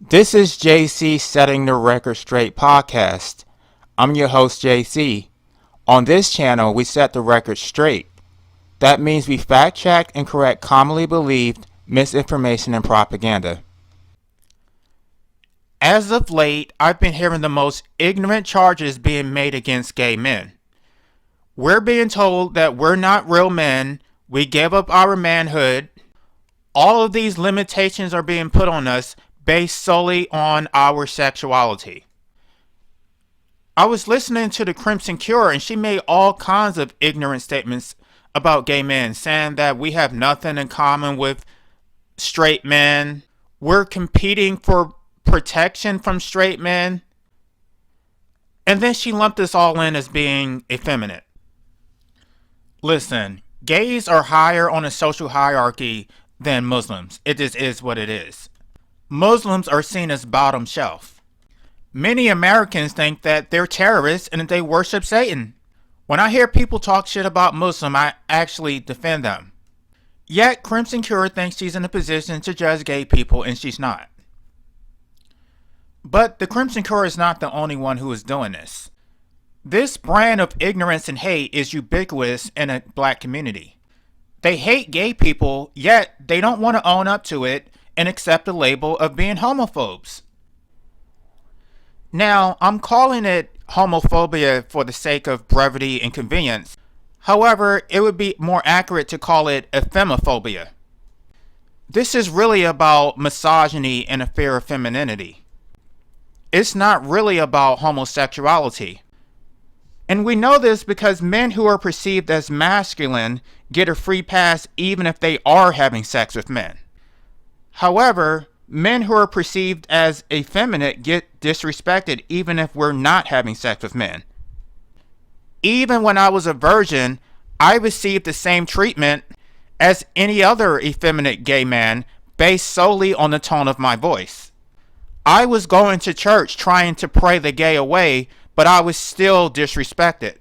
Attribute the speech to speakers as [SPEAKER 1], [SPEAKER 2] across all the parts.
[SPEAKER 1] This is JC Setting the Record Straight podcast. I'm your host, JC. On this channel, we set the record straight. That means we fact check and correct commonly believed misinformation and propaganda. As of late, I've been hearing the most ignorant charges being made against gay men. We're being told that we're not real men, we gave up our manhood. All of these limitations are being put on us based solely on our sexuality. I was listening to the Crimson Cure and she made all kinds of ignorant statements about gay men, saying that we have nothing in common with straight men. We're competing for protection from straight men. And then she lumped us all in as being effeminate. Listen, gays are higher on a social hierarchy than Muslims. It just is what it is. Muslims are seen as bottom shelf. Many Americans think that they're terrorists and that they worship Satan. When I hear people talk shit about Muslim, I actually defend them. Yet Crimson Cure thinks she's in a position to judge gay people and she's not. But the Crimson Cure is not the only one who is doing this. This brand of ignorance and hate is ubiquitous in a black community. They hate gay people, yet they don't want to own up to it and accept the label of being homophobes. Now, I'm calling it homophobia for the sake of brevity and convenience. However, it would be more accurate to call it effemophobia. This is really about misogyny and a fear of femininity. It's not really about homosexuality. And we know this because men who are perceived as masculine get a free pass even if they are having sex with men. However, men who are perceived as effeminate get disrespected even if we're not having sex with men. Even when I was a virgin, I received the same treatment as any other effeminate gay man based solely on the tone of my voice. I was going to church trying to pray the gay away, but I was still disrespected.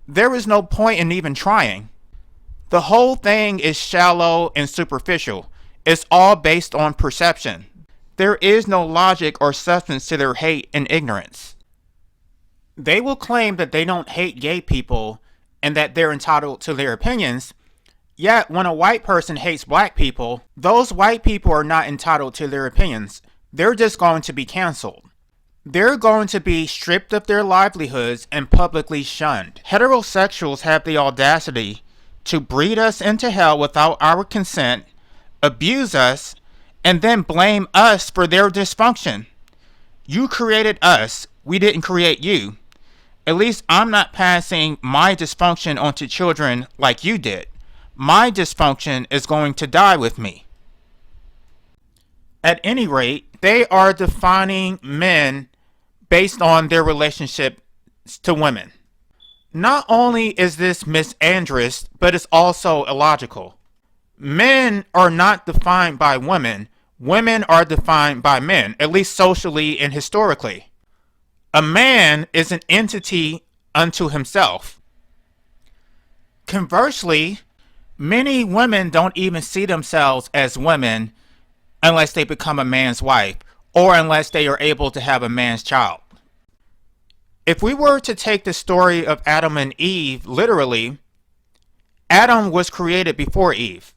[SPEAKER 1] There is no point in even trying. The whole thing is shallow and superficial. It's all based on perception. There is no logic or substance to their hate and ignorance. They will claim that they don't hate gay people and that they're entitled to their opinions, yet when a white person hates black people, those white people are not entitled to their opinions. They're just going to be canceled. They're going to be stripped of their livelihoods and publicly shunned. Heterosexuals have the audacity to breed us into hell without our consent, abuse us, and then blame us for their dysfunction. You created us, we didn't create you. At least I'm not passing my dysfunction onto children like you did. My dysfunction is going to die with me. At any rate, they are defining men based on their relationship to women. Not only is this misandrous, but it's also illogical. Men are not defined by women. Women are defined by men, at least socially and historically. A man is an entity unto himself. Conversely, many women don't even see themselves as women unless they become a man's wife or unless they are able to have a man's child. If we were to take the story of Adam and Eve literally, Adam was created before Eve.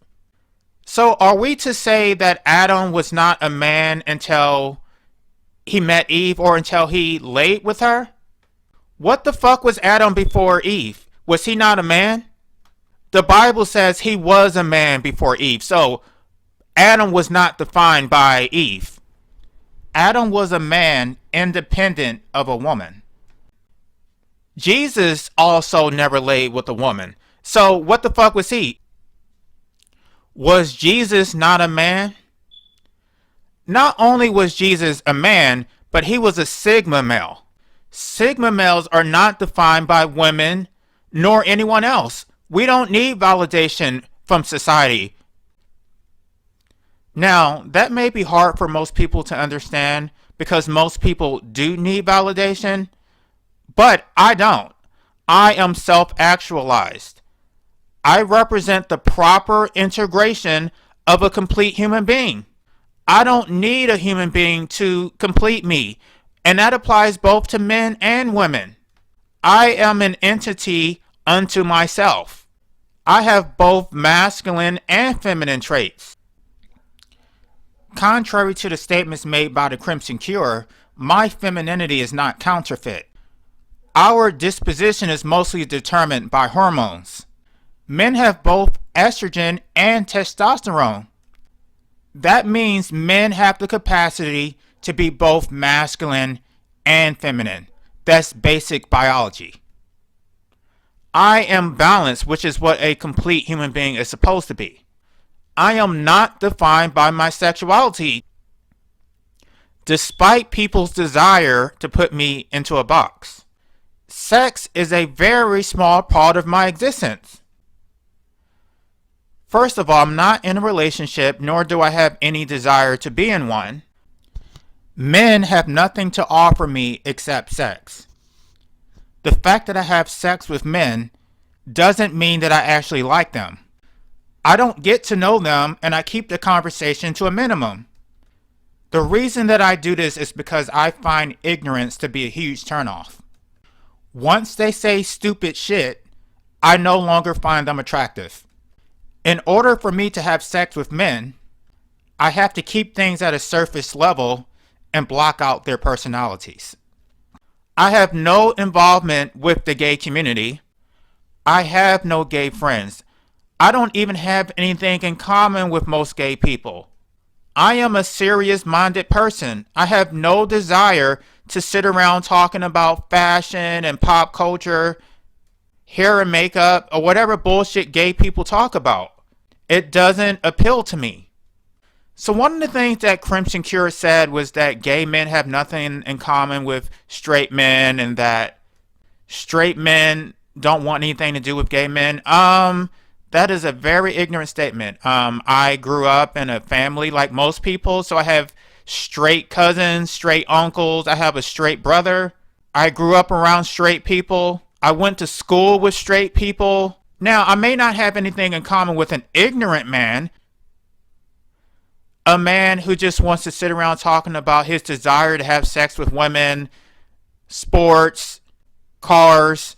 [SPEAKER 1] So are we to say that Adam was not a man until he met Eve or until he laid with her? What the fuck was Adam before Eve? Was he not a man? The Bible says he was a man before Eve. So Adam was not defined by Eve. Adam was a man independent of a woman. Jesus also never laid with a woman. So what the fuck was he? Was Jesus not a man? Not only was Jesus a man, but he was a Sigma male. Sigma males are not defined by women nor anyone else. We don't need validation from society. Now, that may be hard for most people to understand because most people do need validation, but I don't. I am self-actualized. I represent the proper integration of a complete human being. I don't need a human being to complete me, and that applies both to men and women. I am an entity unto myself. I have both masculine and feminine traits. Contrary to the statements made by the Crimson Cure, my femininity is not counterfeit. Our disposition is mostly determined by hormones. Men have both estrogen and testosterone. That means men have the capacity to be both masculine and feminine. That's basic biology. I am balanced, which is what a complete human being is supposed to be. I am not defined by my sexuality, despite people's desire to put me into a box. Sex is a very small part of my existence. First of all, I'm not in a relationship, nor do I have any desire to be in one. Men have nothing to offer me except sex. The fact that I have sex with men doesn't mean that I actually like them. I don't get to know them, and I keep the conversation to a minimum. The reason that I do this is because I find ignorance to be a huge turnoff. Once they say stupid shit, I no longer find them attractive. In order for me to have sex with men, I have to keep things at a surface level and block out their personalities. I have no involvement with the gay community. I have no gay friends. I don't even have anything in common with most gay people. I am a serious-minded person. I have no desire to sit around talking about fashion and pop culture, hair and makeup, or whatever bullshit gay people talk about. It doesn't appeal to me. So one of the things that Crimson Cure said was that gay men have nothing in common with straight men, and that straight men don't want anything to do with gay men. That is a very ignorant statement. I grew up in a family like most people, so I have straight cousins, straight uncles. I have a straight brother. I grew up around straight people. I went to school with straight people. Now, I may not have anything in common with an ignorant man, a man who just wants to sit around talking about his desire to have sex with women, sports, cars,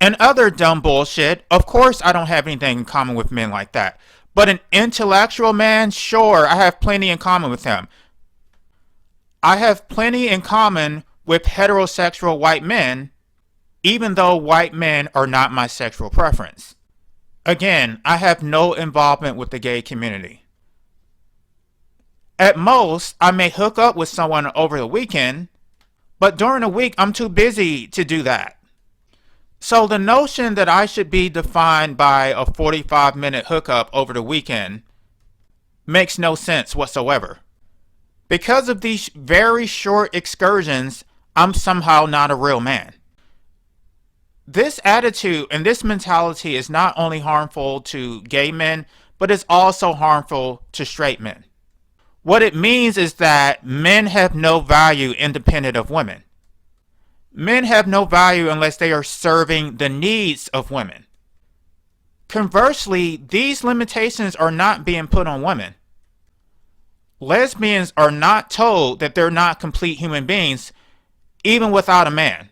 [SPEAKER 1] and other dumb bullshit. Of course, I don't have anything in common with men like that. But an intellectual man, sure, I have plenty in common with him. I have plenty in common with heterosexual white men, even though white men are not my sexual preference. Again, I have no involvement with the gay community. At most, I may hook up with someone over the weekend, but during the week, I'm too busy to do that. So the notion that I should be defined by a 45-minute hookup over the weekend makes no sense whatsoever. Because of these very short excursions, I'm somehow not a real man. This attitude and this mentality is not only harmful to gay men, but it's also harmful to straight men. What it means is that men have no value independent of women. Men have no value unless they are serving the needs of women. Conversely, these limitations are not being put on women. Lesbians are not told that they're not complete human beings, even without a man.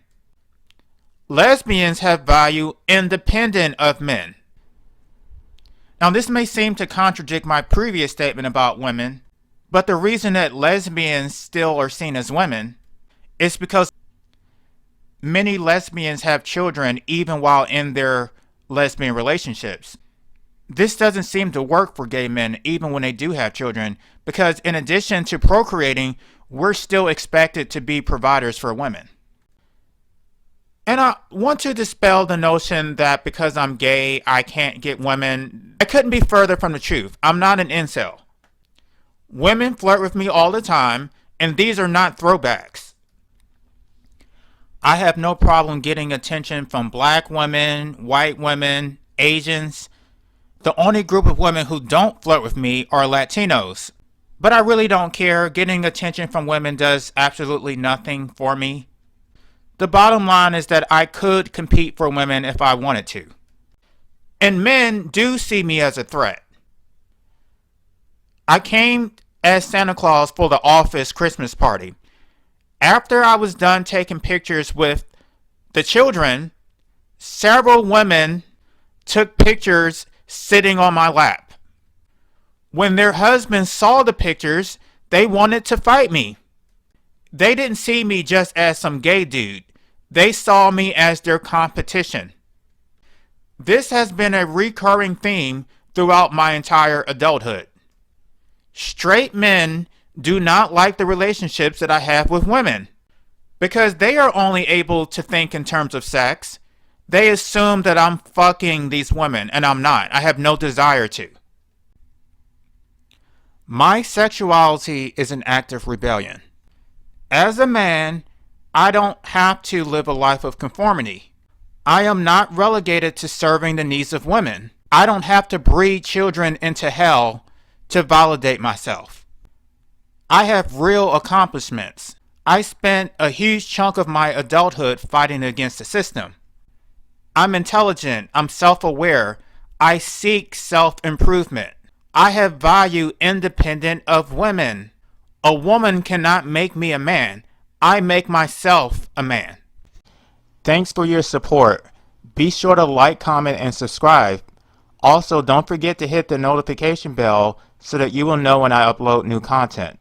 [SPEAKER 1] Lesbians have value independent of men. Now, this may seem to contradict my previous statement about women, but the reason that lesbians still are seen as women is because many lesbians have children even while in their lesbian relationships. This doesn't seem to work for gay men even when they do have children, because in addition to procreating, we're still expected to be providers for women. And I want to dispel the notion that because I'm gay, I can't get women. I couldn't be further from the truth. I'm not an incel. Women flirt with me all the time, and these are not throwbacks. I have no problem getting attention from black women, white women, Asians. The only group of women who don't flirt with me are Latinos. But I really don't care. Getting attention from women does absolutely nothing for me. The bottom line is that I could compete for women if I wanted to. And men do see me as a threat. I came as Santa Claus for the office Christmas party. After I was done taking pictures with the children, several women took pictures sitting on my lap. When their husbands saw the pictures, they wanted to fight me. They didn't see me just as some gay dude. They saw me as their competition. This has been a recurring theme throughout my entire adulthood. Straight men do not like the relationships that I have with women because they are only able to think in terms of sex. They assume that I'm fucking these women, and I'm not. I have no desire to. My sexuality is an act of rebellion. As a man, I don't have to live a life of conformity. I am not relegated to serving the needs of women. I don't have to breed children into hell to validate myself. I have real accomplishments. I spent a huge chunk of my adulthood fighting against the system. I'm intelligent. I'm self-aware. I seek self-improvement. I have value independent of women. A woman cannot make me a man. I make myself a man. Thanks for your support. Be sure to like, comment, and subscribe. Also, don't forget to hit the notification bell so that you will know when I upload new content.